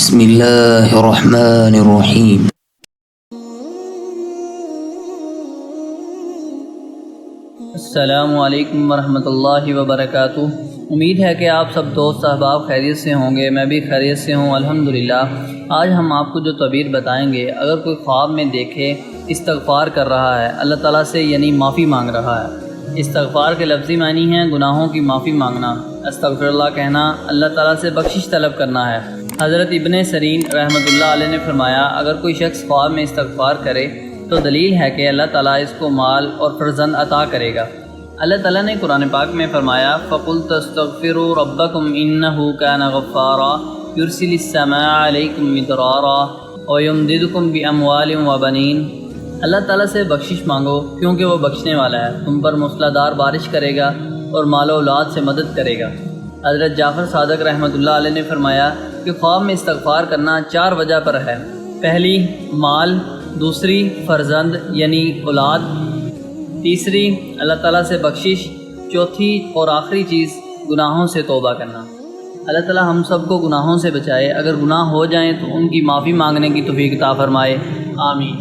بسم اللہ الرحمن الرحیم۔ السلام علیکم ورحمۃ اللہ وبرکاتہ۔ امید ہے کہ آپ سب دوست احباب خیریت سے ہوں گے، میں بھی خیریت سے ہوں الحمدللہ۔ آج ہم آپ کو جو تعبیر بتائیں گے، اگر کوئی خواب میں دیکھے استغفار کر رہا ہے اللہ تعالیٰ سے، یعنی معافی مانگ رہا ہے۔ استغفار کے لفظی معنی ہیں گناہوں کی معافی مانگنا، استغفر اللہ کہنا، اللہ تعالیٰ سے بخشش طلب کرنا ہے۔ حضرت ابن سیرین رحمۃ اللہ علیہ نے فرمایا، اگر کوئی شخص خواب میں استغفار کرے تو دلیل ہے کہ اللہ تعالیٰ اس کو مال اور فرزند عطا کرے گا۔ اللہ تعالیٰ نے قرآن پاک میں فرمایا، فَقُلْتَ اسْتَغْفِرُوا رَبَّكُمْ إِنَّهُ كَانَ غَفَّارًا يُرْسِلِ السَّمَاءَ عَلَيْكُمْ مِدْرَارًا وَيُمْدِدْكُمْ بِأَمْوَالٍ وَبَنِينَ۔ اللہ تعالیٰ سے بخشش مانگو کیونکہ وہ بخشنے والا ہے، تم پر موسلادھار بارش کرے گا اور مال و اولاد سے مدد کرے گا۔ حضرت جعفر صادق رحمۃ اللہ علیہ نے فرمایا کہ خواب میں استغفار کرنا 4 وجہ پر ہے۔ پہلی مال، دوسری فرزند یعنی اولاد، تیسری اللہ تعالیٰ سے بخشش، چوتھی اور آخری چیز گناہوں سے توبہ کرنا۔ اللہ تعالیٰ ہم سب کو گناہوں سے بچائے، اگر گناہ ہو جائیں تو ان کی معافی مانگنے کی توفیق عطا فرمائے، آمین۔